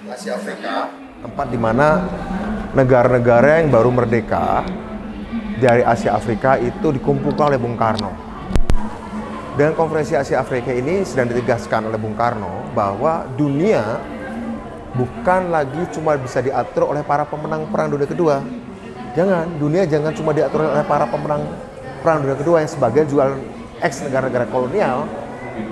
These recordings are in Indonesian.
Asia Afrika, tempat di mana negara-negara yang baru merdeka dari Asia Afrika itu dikumpulkan oleh Bung Karno. Dengan konferensi Asia Afrika ini sedang ditegaskan oleh Bung Karno bahwa dunia bukan lagi cuma bisa diatur oleh para pemenang Perang Dunia Kedua. Dunia jangan cuma diatur oleh para pemenang Perang Dunia Kedua yang sebagian juga ex negara-negara kolonial,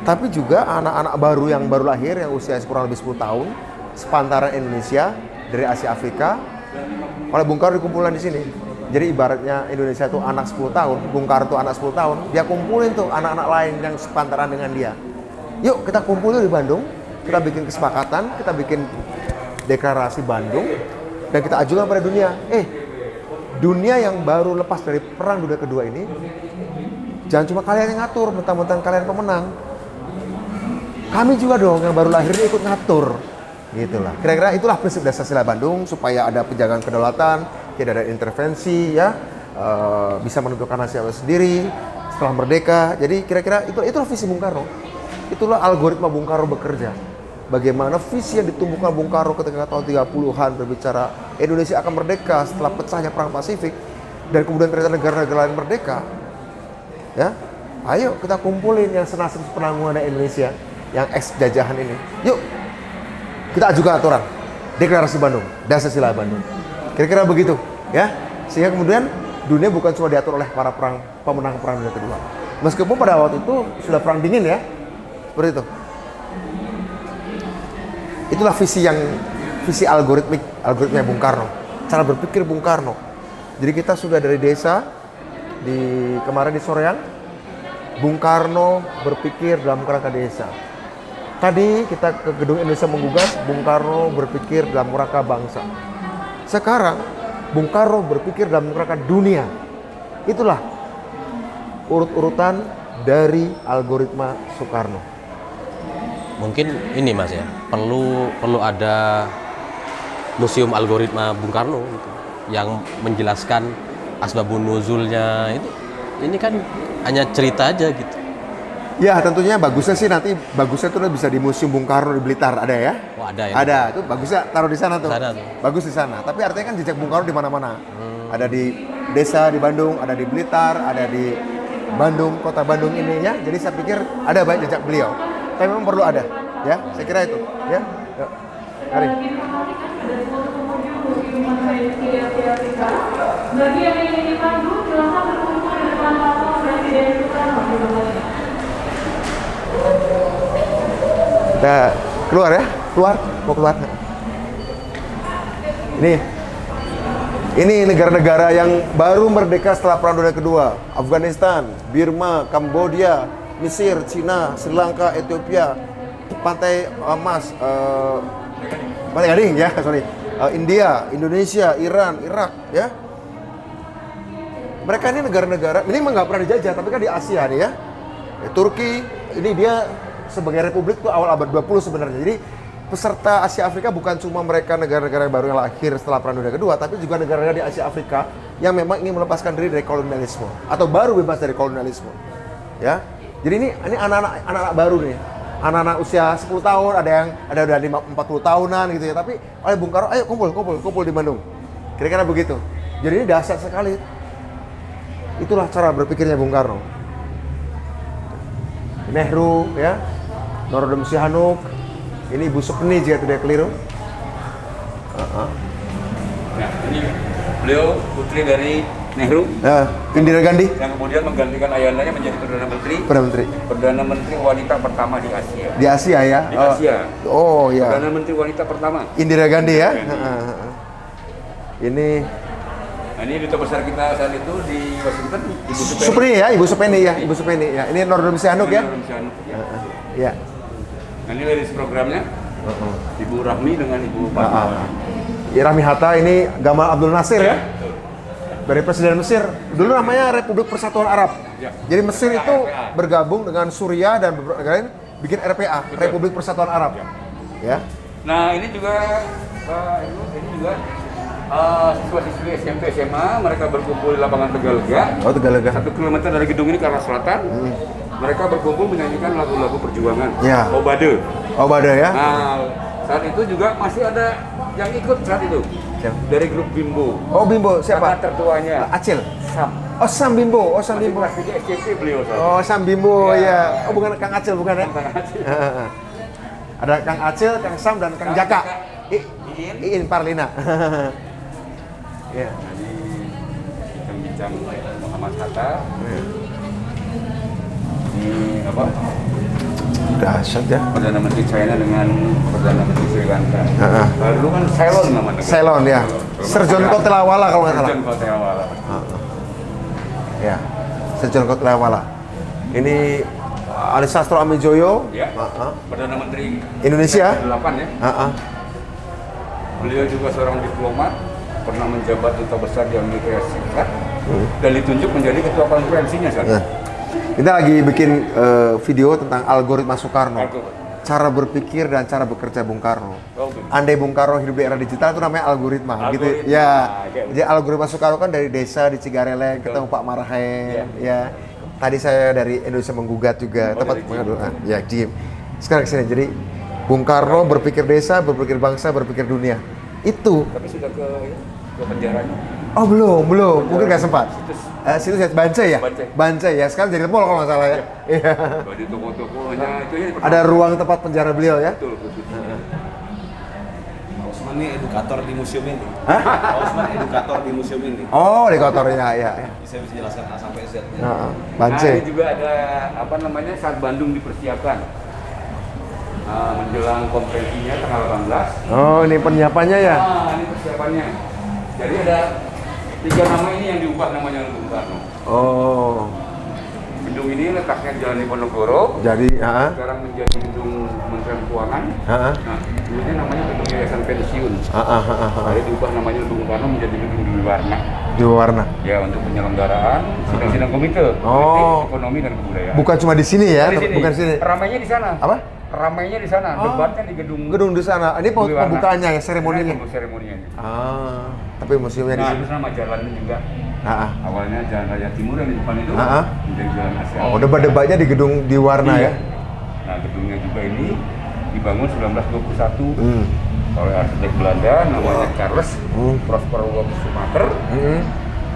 tapi juga anak-anak baru yang baru lahir yang usia kurang lebih 10 tahun, sepantaran Indonesia dari Asia Afrika, oleh Bung Karno dikumpulkan di sini. Jadi ibaratnya Indonesia itu anak 10 tahun, Bung Karno itu anak 10 tahun, dia kumpulin tuh anak-anak lain yang sepantaran dengan dia. Yuk kita kumpul tuh di Bandung, kita bikin kesepakatan, kita bikin deklarasi Bandung, dan kita ajukan pada dunia. Dunia yang baru lepas dari Perang Dunia Kedua ini, jangan cuma kalian yang ngatur, mentang-mentang kalian pemenang. Kami juga dong yang baru lahir ini ikut ngatur. Gitulah. Kira-kira itulah prinsip dasar sila Bandung, supaya ada penjagaan kedaulatan, tidak ada intervensi, ya, bisa menentukan nasib sendiri setelah merdeka. Jadi kira-kira itulah visi Bung Karno. Itulah algoritma Bung Karno bekerja. Bagaimana visi yang ditumbuhkan Bung Karno ketika tahun 30-an berbicara Indonesia akan merdeka setelah pecahnya Perang Pasifik, dan kemudian ternyata negara-negara lain merdeka. Ya, ayo kita kumpulin yang senasib penanggungan Indonesia yang ex jajahan ini. Yuk kita ajukan aturan deklarasi Bandung, dasar sila Bandung. Kira-kira begitu, ya. Sehingga kemudian dunia bukan cuma diatur oleh para pemenang Perang Dunia Kedua. Meskipun pada waktu itu sudah perang dingin, ya, seperti itu. Itulah visi algoritma Bung Karno, cara berpikir Bung Karno. Jadi kita sudah dari desa kemarin di Soreang, Bung Karno berpikir dalam kerangka desa. Tadi kita ke Gedung Indonesia Menggugat, Bung Karno berpikir dalam kerangka bangsa. Sekarang Bung Karno berpikir dalam kerangka dunia. Itulah urut-urutan dari algoritma Soekarno. Mungkin ini Mas ya, perlu ada museum algoritma Bung Karno gitu, yang menjelaskan asbabun nuzulnya itu. Ini kan hanya cerita aja gitu. Ya, tentunya bagusnya itu bisa di Museum Bung Karno di Blitar, ada ya? Oh, ada ya. Ada, itu bagusnya taruh di sana tuh. Sana tuh. Bagus di sana. Tapi artinya kan jejak Bung Karno di mana-mana. Ada di desa di Bandung, ada di Blitar, ada di Bandung, kota Bandung ini, ya. Jadi saya pikir ada banyak jejak beliau. Tapi memang perlu ada, ya. Saya kira itu, ya. Yuk. Mari. Bagi yang ingin dipandu, silakan berkumpul di depan patung Presiden Soekarno. Kita keluar, ya, mau keluar. Ini negara-negara yang baru merdeka setelah Perang Dunia Kedua. Afghanistan, Burma, Kambodia, Mesir, Cina, Sri Lanka, Ethiopia, Pantai Emas, Pantai Gading, ya, India, Indonesia, Iran, Irak, ya. Mereka ini negara-negara, ini memang nggak pernah dijajah, tapi kan di Asia nih, ya. Turki, ini dia sebagai republik tuh awal abad 20 sebenarnya. Jadi peserta Asia Afrika bukan cuma mereka negara-negara yang baru yang lahir setelah Perang Dunia Kedua, tapi juga negara-negara di Asia Afrika yang memang ingin melepaskan diri dari kolonialisme atau baru bebas dari kolonialisme. Ya. Jadi ini anak-anak baru nih. Anak-anak usia 10 tahun, ada udah 40 tahunan gitu ya. Tapi oleh Bung Karno, ayo kumpul di Bandung. Kira-kira begitu. Jadi ini dahsyat sekali. Itulah cara berpikirnya Bung Karno. Nehru, ya, Norodom Sihanouk, ini Ibu Supeni jika tidak keliru. Nah, ini beliau putri dari Nehru. Indira Gandhi. Yang kemudian menggantikan ayahnya menjadi Perdana Menteri wanita pertama di Asia. Di Asia, ya? Di Asia. Oh, ya. Perdana Menteri wanita pertama. Indira Gandhi, ya? Nah, ini duta besar kita saat itu di Washington, Ibu Supeni, ya? Ibu Supeni, ya. Ini Norodom Sihanouk, ya? Ya. Nah, ini ladies programnya. Ibu Rahmi dengan Ibu Fatmawati. Rahmi Hatta, ini Gamal Abdul Nasir, ya? Dari Presiden Mesir. Dulu namanya Republik Persatuan Arab. Ya. Jadi Mesir itu bergabung dengan Suriah dan beberapa negara lain bikin RPA, betul. Republik Persatuan Arab. Ya. Nah, ini juga ini juga siswa-siswi SMP SMA, mereka berkumpul di lapangan Tegalega. Oh, Tegalega. 1 kilometer dari gedung ini ke arah selatan. Mereka berkumpul menyanyikan lagu-lagu perjuangan. Ya. Obade. Obade, ya. Nah, Saat itu juga masih ada yang ikut saat itu. Siapa? Dari grup Bimbo. Oh Bimbo, siapa? Kakak tertuanya. Acil. Sam. Oh Sam Bimbo, oh Sam Masih Bimbo. kelas 3 SMP beliau saat itu. Oh Sam Bimbo Ya. ya. Oh bukan Kang Acil bukan ya? Kang Acil. Ada Kang Acil, Kang Sam dan Kang Jaka. Iin Parlina. Ya. Jadi bincang-bincang Muhammad Hatta. Ini apa? Dahsyat ya. Perdana Menteri China dengan Perdana Menteri Sri Lanka. Heeh. Dulu kan Ceylon namanya. Ceylon ya. Serjon Kotelawala kalau nggak salah. Serjon Kotelawala. Ya. Serjon Kotelawala. Ini Ali Sastro Amijoyo. Ya. Perdana Menteri Indonesia. 8 ya. Heeh. Beliau juga seorang diplomat, pernah menjabat duta besar di Amerika Serikat dan ditunjuk menjadi ketua konferensinya saat itu. Kita lagi bikin video tentang algoritma Soekarno. Algoritma. Cara berpikir dan cara bekerja Bung Karno. Oh, betul. Andai Bung Karno hidup di era digital itu namanya algoritma, gitu. Algoritma, Ya. kayak Jadi algoritma Soekarno kan dari desa di Cigareleng ketemu Pak Marahem, ya. Tadi saya dari Indonesia Menggugat juga, tempat dari pengaduan. Ya, Jim. Sekarang kesini. Jadi Bung Karno berpikir desa, berpikir bangsa, berpikir dunia. Itu. Tapi sudah ke penjaranya. Oh belum. Mungkin nggak sempat. Situs ya, Bancai ya? Bancai. Bancai ya. Sekarang jadi mall kalau nggak salah ya. Iya. Di toko-tokonya itu ya. Ada ruang tempat penjara beliau ya? Betul, betul. Pak Usman ini edukator di museum ini. Hah? Pak Usman edukator di museum ini. Oh, di kotornya ya. Bisa jelaskan A sampai Z. Nah, Nah, Bancai. ini juga ada apa namanya saat Bandung dipersiapkan menjelang konferensinya tanggal 18. Oh, ini penyiapannya ya? Ini persiapannya. Jadi ada 3 nama ini yang diubah namanya oleh Bung Karno. Oh, Gedung ini letaknya di Jalan Diponegoro. jadi, Sekarang menjadi gedung Kementerian Keuangan. Nah, dulunya namanya gedung Yayasan Pensiun. Jadi diubah namanya Bung Karno menjadi gedung Dwi Warna. Dua warna. Ya, untuk penyelenggaraan sidang-sidang komite, Oh. politik, ekonomi dan kebudayaan. Bukan cuma di sini ya? Di sini. Bukan di sini. Ramainya di sana. Apa? Ramainya di sana. Debatnya di gedung. Gedung di sana. Ini Dwi Warna. pembukaannya ya, seremoninya. Untuk seremoninya. Ah, tapi museumnya di Nah, sini. terus nama jalannya juga. Ah. Awalnya Jalan Raya Timur yang di depan itu menjadi Jalan Asia. Oh, debat-debatnya di gedung di warna Iya. ya? Nah, gedungnya juga ini dibangun 1921 Hmm. oleh arsitek Belanda namanya Charles Prosper Wolff Schumacher.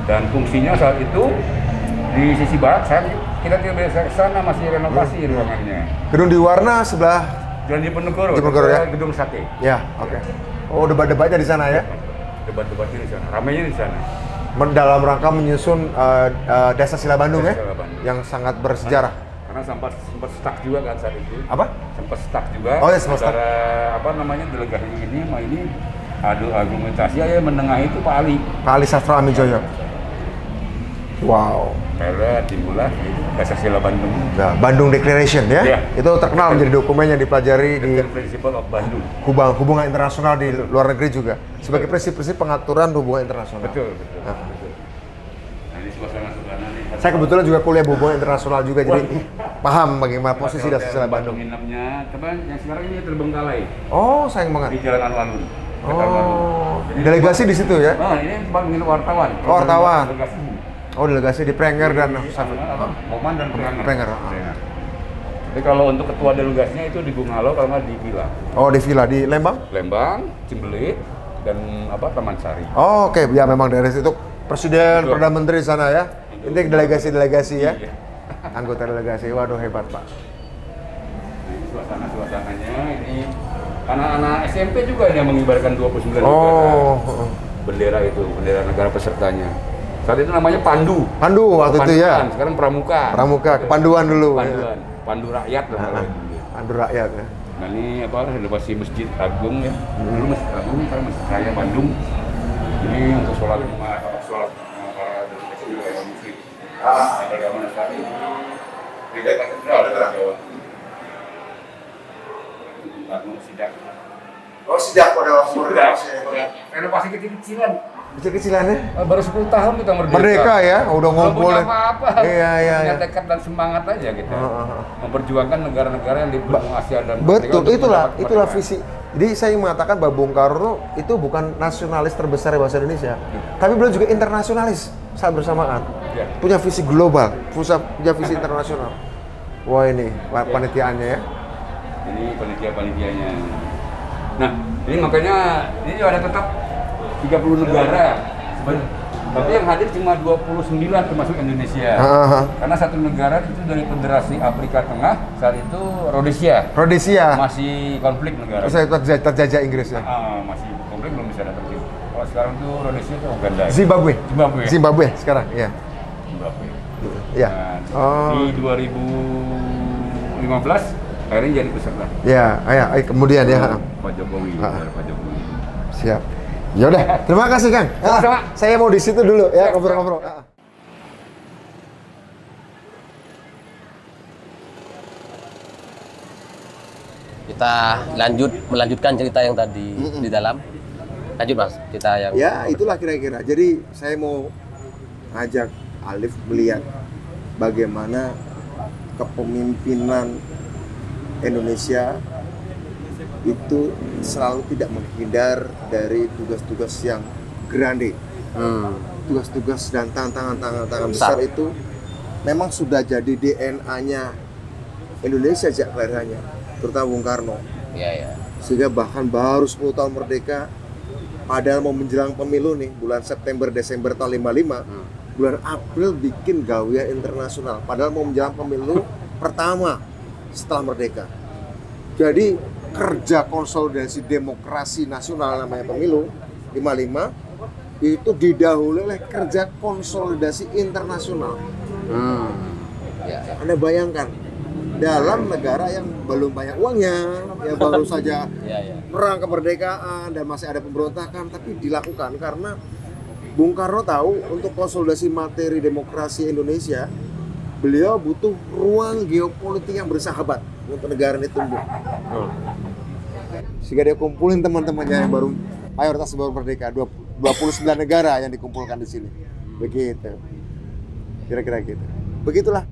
Dan fungsinya saat itu di sisi barat kita tidak bisa ke sana, masih renovasi ruangannya. Gedung di warna sebelah. Jalan Diponegoro, Diponegoro ya? gedung sate. Ya, oke. Oh, debat-debatnya di sana ya? Debat-debatnya di sana, ramainya di sana. Dalam rangka menyusun Desa Sila Bandung ya? Desa Sila Bandung. Yang sangat bersejarah. Karena sempat stuck juga kan saat itu. Apa? Sempat stuck juga. Oh, ya, sempat stuck. Antara apa namanya delegasi ini sama ini adu argumentasi aja menengahi itu Pak Ali. Pak Ali Sastro Amijoyo. Wow. Akhirnya timbullah Desa Sila Bandung. Nah, Bandung Declaration ya? Iya. Itu terkenal menjadi dokumen yang dipelajari di Dan Principle of Bandung. hubungan internasional di luar negeri juga. Sebagai prinsip-prinsip pengaturan hubungan internasional. Betul. Nah, ini suasana nih. Saya kebetulan juga kuliah hubungan internasional juga, jadi paham bagaimana posisi Desa Sila Bandung. Penginapannya, teman yang sekarang ini terbengkalai Oh, sayang di banget. Jalan Alun-Alun. Oh, delegasi di situ ya? Nah, ini tempat menginap wartawan. Oh, wartawan. Delegasi. Oh, delegasi di Prenger dan Moman dan Prenger. Prenger. Jadi kalau untuk ketua delegasinya itu di Bungalo, kalau nggak di Villa. Oh, di villa di Lembang? Lembang, Cimbelit, dan Taman Sari. Oh, oke. Ya memang dari situ presiden, Betul. perdana menteri sana ya. Ini delegasi-delegasi ya. Iya. Anggota delegasi. Waduh, hebat, Pak. Ini suasananya ini anak-anak SMP juga yang mengibarkan 29 bendera itu, bendera negara pesertanya. Saat itu namanya Pandu. Pandu waktu itu ya. Panduan, sekarang Pramuka. Pramuka, kepanduan dulu. Panduan, Pandu rakyat lah kalau dulu. Pandu rakyat ya. Nah ini apa renovasi Masjid Agung ya. Dulu Masjid Agung, sekarang Masjid Raya Bandung. Ini untuk sholat para delegasi agama muslim. Agama Nasrani. Di dekat katedral ada Jawa. Sidak. Oh, sejak pada Renovasi kecil-kecilan. kecil-kecilannya. Baru 10 tahun kita merdeka. Merdeka ya, udah Belum ngumpul. punya apa-apa. Iya. Punya tekad dan semangat aja kita. Memperjuangkan negara-negara yang di benua Asia dan Afrika Betul, untuk itulah mendapat kemerdekaan. visi. Jadi saya ingin mengatakan bahwa Bung Karno itu bukan nasionalis terbesar bahasa Indonesia, tapi beliau juga internasionalis saat bersamaan. Ya. Punya visi global, punya visi internasional. Wah ini panitiaannya ya. Ini panitia-panitianya. Nah, ini makanya ini ada tetap 30 negara. Tapi yang hadir cuma 29 termasuk Indonesia. Karena satu negara itu dari Federasi Afrika Tengah saat itu Rhodesia. Rhodesia. Masih konflik negara. Saya terjajah Inggris ya. Masih konflik, belum bisa datang. Kalau sekarang tuh Rhodesia itu Uganda. Zimbabwe sekarang ya. Zimbabwe. Ya. Nah, di 2015 akhirnya jadi peserta. Ya, kemudian ya. Pak Jokowi, Pak Jokowi. Siap. Ya udah, terima kasih Kang. Sama-sama. Saya mau di situ dulu ya ngobrol-ngobrol. Kita melanjutkan cerita yang tadi di dalam. Lanjut Mas, cerita yang Ya, itulah kira-kira. Jadi saya mau ajak Alif melihat bagaimana kepemimpinan Indonesia itu selalu tidak menghindar dari tugas-tugas yang grande. Tugas-tugas dan tantangan besar itu memang sudah jadi DNA-nya Indonesia sejak kelahirannya, terutama Bung Karno. Iya. Sehingga bahkan baru 10 tahun merdeka, padahal mau menjelang pemilu nih, bulan September, Desember tahun 55, bulan April bikin gawian internasional, padahal mau menjelang pemilu pertama setelah merdeka. Jadi kerja konsolidasi demokrasi nasional namanya pemilu 55 itu didahului oleh kerja konsolidasi internasional. Anda bayangkan dalam negara yang belum banyak uangnya, yang baru saja perang kemerdekaan dan masih ada pemberontakan, tapi dilakukan karena Bung Karno tahu untuk konsolidasi materi demokrasi Indonesia, beliau butuh ruang geopolitik yang bersahabat untuk negara ini tumbuh. Sehingga dia kumpulin teman-temannya yang baru mayoritas baru merdeka, 29 negara yang dikumpulkan di sini. Begitu. Kira-kira gitu. Begitulah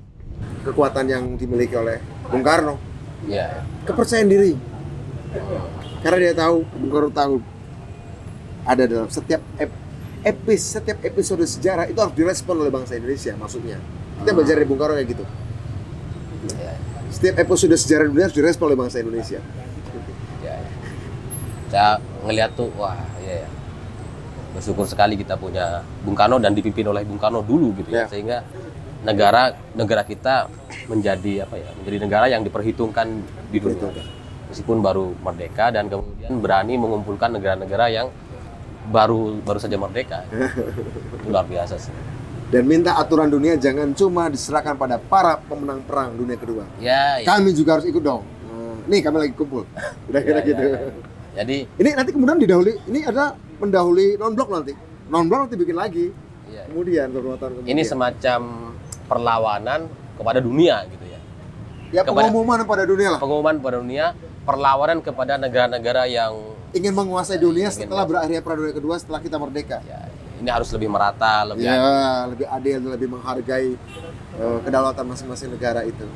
kekuatan yang dimiliki oleh Bung Karno. Iya. Kepercayaan diri. Karena dia tahu, Bung Karno tahu ada dalam setiap episode sejarah itu harus direspon oleh bangsa Indonesia, maksudnya. Kita belajar dari Bung Karno kayak gitu. Setiap episode sejarah dunia harus direspon oleh bangsa Indonesia. Saya ngelihat tuh, wah iya ya. Bersyukur sekali kita punya Bung Karno dan dipimpin oleh Bung Karno dulu gitu ya. Sehingga negara kita menjadi menjadi negara yang diperhitungkan di dunia. Meskipun baru merdeka dan kemudian berani mengumpulkan negara-negara yang baru saja merdeka. Itu luar biasa sih. Dan minta aturan dunia jangan cuma diserahkan pada para pemenang perang dunia kedua. Ya. Kami juga harus ikut dong. Nih kami lagi kumpul. Udah kira gitu. Jadi ini nanti kemudian didahului, ini ada mendahului non-blok nanti. Non-blok nanti bikin lagi. Kemudian beberapa tahun kemudian. Ini semacam perlawanan kepada dunia gitu ya. Ya pengumuman pada dunia lah. Pengumuman pada dunia, perlawanan kepada negara-negara yang ingin menguasai dunia setelah berakhirnya Perang Dunia Kedua setelah kita merdeka. Ya, ini harus lebih merata, lebih lebih adil, lebih menghargai kedaulatan masing-masing negara itu.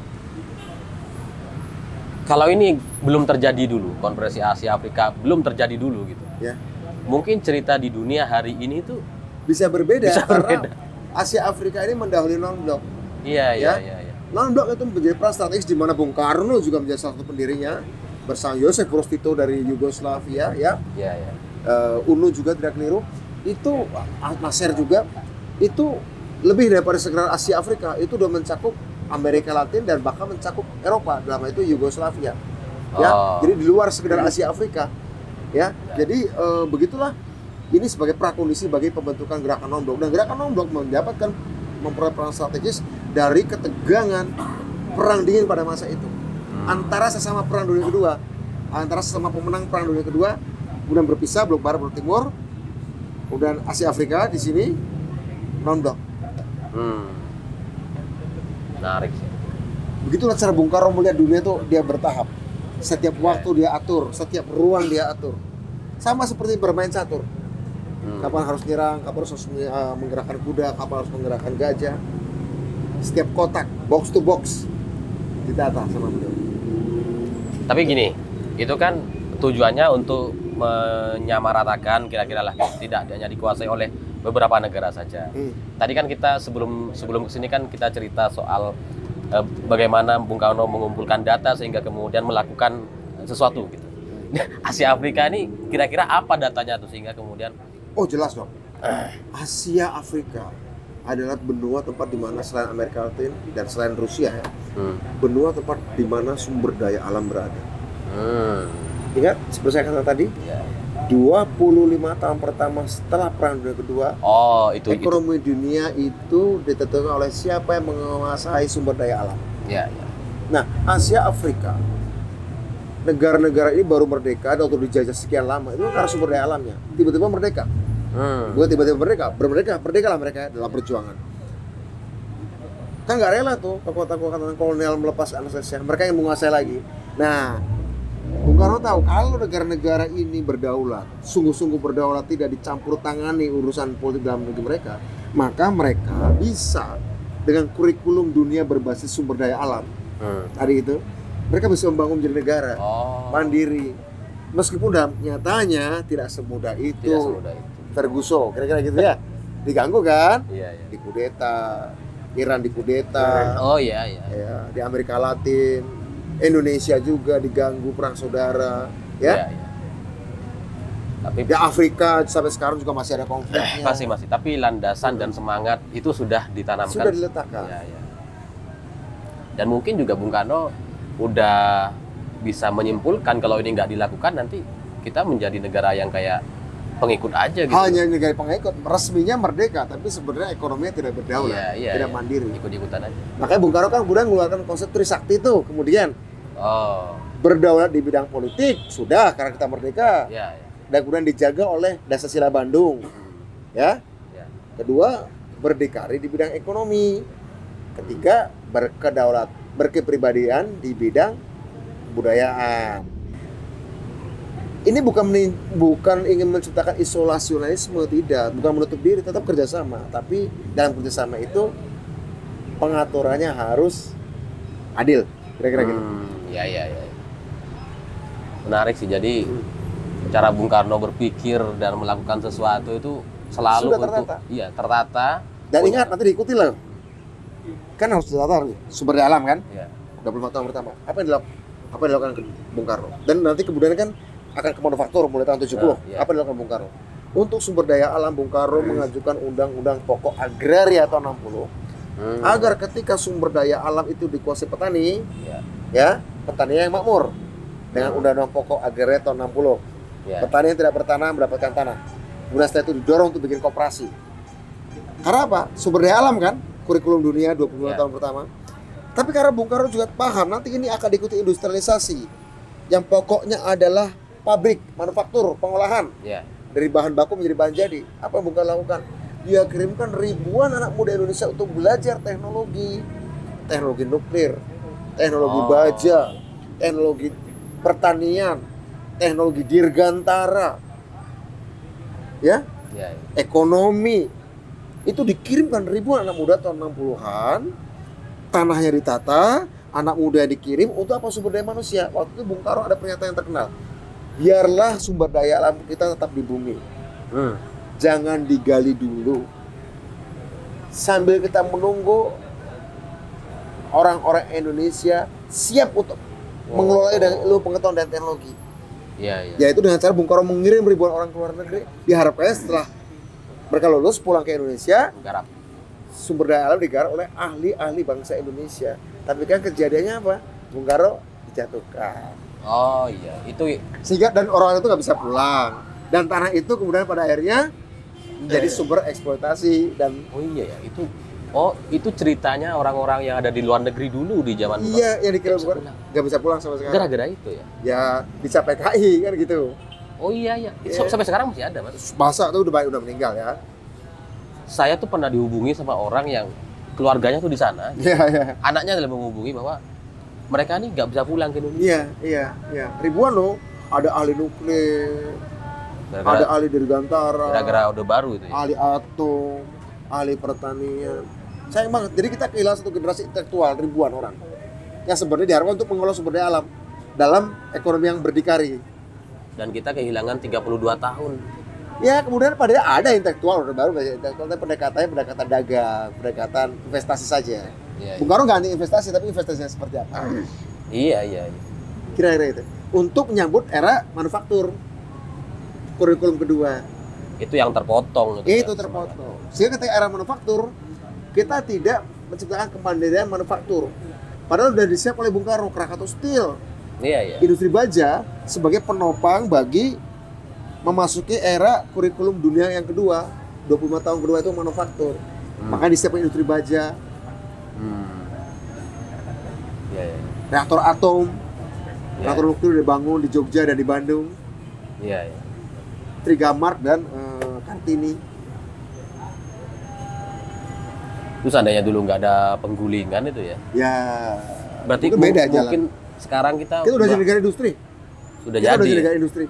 Kalau ini belum terjadi dulu, konferensi Asia Afrika belum terjadi dulu gitu. Ya. Mungkin cerita di dunia hari ini tuh bisa berbeda karena Asia Afrika ini mendahului non-blok. Iya. Non-blok itu menjadi peran strategis di mana Bung Karno juga menjadi salah satu pendirinya bersama Joseph Broz Tito dari Yugoslavia ya. UNU juga tidak keliru. Itu Nasser juga itu lebih daripada sekedar Asia Afrika, itu udah mencakup Amerika Latin dan bahkan mencakup Eropa, dalam itu Yugoslavia. Ya, jadi di luar sekedar Asia Afrika. Ya, jadi begitulah ini sebagai prakondisi bagi pembentukan gerakan non-blok, dan gerakan non-blok mendapatkan memperoleh peran strategis dari ketegangan perang dingin pada masa itu antara sesama perang dunia kedua, antara sesama pemenang perang dunia kedua, kemudian berpisah blok barat, blok timur, kemudian Asia Afrika di sini non-blok. Menarik sih. Begitulah cara Bung Karno melihat dunia itu, dia bertahap. Setiap waktu dia atur, setiap ruang dia atur. Sama seperti bermain catur. Kapan harus nyerang, kapan harus menggerakkan kuda, kapan harus menggerakkan gajah. Setiap kotak, box to box ditata sama beliau. Tapi gini, itu kan tujuannya untuk menyamaratakan kira-kira lah, tidak hanya dikuasai oleh beberapa negara saja. Tadi kan kita sebelum kesini kan kita cerita soal bagaimana Bung Karno mengumpulkan data sehingga kemudian melakukan sesuatu gitu. Asia Afrika ini kira-kira apa datanya tuh sehingga kemudian Oh jelas dong. Asia Afrika adalah benua tempat di mana selain Amerika Latin dan selain Rusia ya, benua tempat di mana sumber daya alam berada. Ingat seperti saya katakan tadi, ya. 25 tahun pertama setelah Perang Dunia Kedua, Oh, itu ekonomi dunia itu ditentukan oleh siapa yang menguasai sumber daya alam. Ya, ya. Nah, Asia Afrika, negara-negara ini baru merdeka atau dijajah sekian lama itu karena sumber daya alamnya. Tiba-tiba merdeka. Bukan tiba-tiba merdeka lah mereka dalam perjuangan. Kan nggak rela tuh kekuatan-kekuatan kolonial melepas anestesinya, mereka yang menguasai lagi. Nah, Bung Karno tahu kalau negara-negara ini berdaulat, sungguh-sungguh berdaulat, tidak dicampur tangani urusan politik dalam negeri mereka, maka mereka bisa dengan kurikulum dunia berbasis sumber daya alam. Tadi itu, mereka bisa membangun menjadi negara mandiri. Meskipun nyatanya tidak semudah itu. Tidak semudah itu. Ferguson, kira-kira gitu ya. Diganggu kan? Iya, iya. Dikudeta, Iran dikudeta. Oh iya, iya. Ya, di Amerika Latin, Indonesia juga diganggu perang saudara, ya. Iya, iya. Tapi Di Afrika sampai sekarang juga masih ada konfliknya. masih. Tapi landasan dan semangat itu sudah ditanamkan. Sudah diletakkan. Iya, iya. Dan mungkin juga Bung Karno udah bisa menyimpulkan kalau ini nggak dilakukan nanti kita menjadi negara yang kayak pengikut aja gitu. Hanya negara pengikut, resminya merdeka, tapi sebenarnya ekonominya tidak berdaulat, tidak mandiri. Ikut-ikutan aja. Makanya Bung Karno kan kemudian mengeluarkan konsep Trisakti itu, kemudian Oh, berdaulat di bidang politik sudah karena kita merdeka, iya, iya. dan kemudian dijaga oleh Dasar Bandung, ya. Ya. Kedua, berdikari di bidang ekonomi. Ketiga, berkepribadian di bidang kebudayaan. Ini bukan ingin menciptakan isolasionisme, tidak, bukan menutup diri, tetap kerjasama. Tapi dalam kerjasama itu pengaturannya harus adil, kira-kira gitu. Ya. Menarik sih. Jadi cara Bung Karno berpikir dan melakukan sesuatu itu selalu Sudah untuk tertata. tertata. Dan ingat nanti diikuti loh. Kan harus ditata nih, sumber daya alam kan? Iya. 25 tahun pertama. Apa yang dilakukan Bung Karno? Dan nanti kemudian kan akan ke manufaktur mulai tahun 70. Iya. Apa yang dilakukan Bung Karno? Untuk sumber daya alam, Bung Karno mengajukan Undang-Undang Pokok Agraria tahun 60 agar ketika sumber daya alam itu dikuasai petani, ya petani yang makmur dengan Undang-Undang Pokok Agraria tahun 60. Ya. Petani yang tidak bertanam mendapatkan tanah. Kemudian setelah itu didorong untuk bikin koperasi. Karena apa? Sumber daya alam kan, kurikulum dunia 25 tahun pertama. Tapi karena Bung Karno juga paham nanti ini akan diikuti industrialisasi yang pokoknya adalah pabrik, manufaktur, pengolahan dari bahan baku menjadi bahan jadi. Apa yang Bung Karno lakukan? Dia kirimkan ribuan anak muda Indonesia untuk belajar teknologi nuklir, teknologi baja, teknologi pertanian, teknologi dirgantara, ya, ekonomi. Itu dikirimkan ribuan anak muda tahun 60-an, tanahnya ditata, anak muda dikirim untuk apa? Sumber daya manusia. Waktu itu Bung Karno ada pernyataan yang terkenal. Biarlah sumber daya alam kita tetap di bumi. Jangan digali dulu. Sambil kita menunggu orang-orang Indonesia siap untuk mengelola dengan ilmu pengetahuan dan teknologi. Yaitu dengan cara Bung Karno mengirim ribuan orang ke luar negeri. Diharapkan setelah mereka lulus pulang ke Indonesia, sumber daya alam digarap oleh ahli-ahli bangsa Indonesia. Tapi kan kejadiannya apa? Bung Karno dijatuhkan. Oh iya, itu Sehingga dan orang itu nggak bisa pulang. Dan tanah itu kemudian pada akhirnya menjadi sumber eksploitasi dan itu ceritanya orang-orang yang ada di luar negeri dulu di zaman Bung Karno. iya yang dikira bukan nggak bisa pulang sama sekarang. Gara-gara itu ya. Ya bisa PKI kan gitu. Oh iya. Sampai sekarang masih ada, Mas. Masa tuh udah meninggal ya. Saya tuh pernah dihubungi sama orang yang keluarganya tuh di sana. Iya. Anaknya adalah menghubungi bahwa mereka nih nggak bisa pulang ke Indonesia. Iya. Ribuan loh. Ada ahli nuklir, ada ahli dirgantara, gara-gara Orde Baru itu ya. ahli atom, ahli pertanian. Sayang banget. Jadi kita kehilangan satu generasi intelektual ribuan orang yang sebenarnya diharapkan untuk mengelola sumber daya alam dalam ekonomi yang berdikari. Dan kita kehilangan 32 tahun. Ya kemudian padahal ada intelektual Orde Baru, intelektual tapi pendekatan dagang, pendekatan investasi saja. Iya. Bung Karno nggak anti investasi, tapi investasinya seperti apa? Iya. Kira-kira itu. untuk menyambut era manufaktur kurikulum kedua. Itu yang terpotong. Itu terpotong. Sehingga ketika era manufaktur, kita tidak menciptakan kemandirian manufaktur. Padahal sudah disiap oleh Bung Karno, Krakatau Steel, Iya. industri baja sebagai penopang bagi memasuki era kurikulum dunia yang kedua. 25 tahun kedua itu manufaktur. Maka disiapkan industri baja, Iya. reaktor atom, Iya. reaktor nuklir dibangun di Jogja dan di Bandung, Iya. Trigamart dan Kartini. Itu seandainya dulu nggak ada penggulingan itu ya. Ya, Berarti mungkin beda jalan. mungkin sekarang kita Kita udah jadi negara industri. sudah Kita udah jadi jadi. negara industri.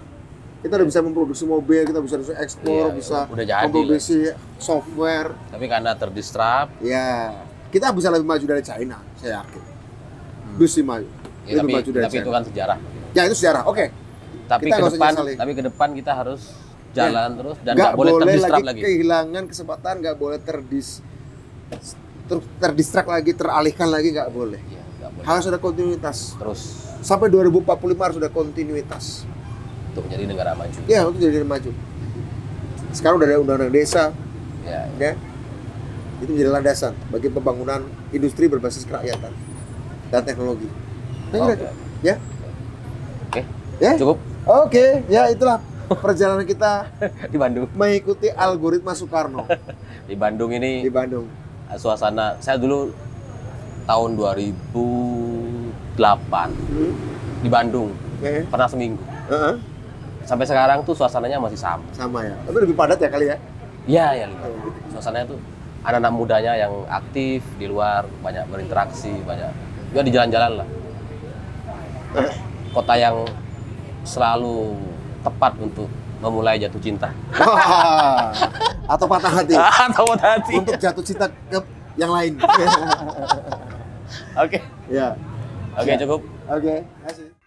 Kita udah bisa memproduksi mobil, kita bisa ekspor, Iya, bisa udah jadi memproduksi software. Tapi karena terdistrap, Ya, kita bisa lebih maju dari China, saya yakin. Bisa maju. ya, lebih maju dari tapi China. itu kan sejarah. Ya itu sejarah. Oke. Tapi Kita ke nggak usah depan, nyesali. tapi ke depan kita harus jalan terus dan Nggak nggak boleh terdistrap lagi lagi. kehilangan kesempatan, nggak boleh terdistract lagi, teralihkan lagi, nggak boleh. Iya, nggak boleh. Harus ada kontinuitas. Terus Sampai 2045 harus ada kontinuitas. untuk menjadi negara maju. Ya, untuk jadi maju. Sekarang udah ada undang-undang desa, Ya, ya. Itu menjadi landasan bagi pembangunan industri berbasis kerakyatan dan teknologi. Nah, Oke. kira-kira. Ya, Oke, ya. cukup Oke, ya itulah perjalanan kita di Bandung. mengikuti algoritma Soekarno Di Bandung ini di Bandung. suasana saya dulu tahun 2008 di Bandung Oke. pernah seminggu. Heeh. Sampai sekarang tuh suasananya masih sama. Sama ya. Tapi lebih padat ya kali ya. Iya, ya Lima. Suasananya tuh anak-anak mudanya yang aktif di luar, banyak berinteraksi, banyak juga di jalan-jalan lah. Kota yang selalu tepat untuk memulai jatuh cinta. Atau patah hati. Atau hati. Untuk jatuh cinta ke yang lain. Oke. Ya. Oke, cukup. Oke. Terima kasih.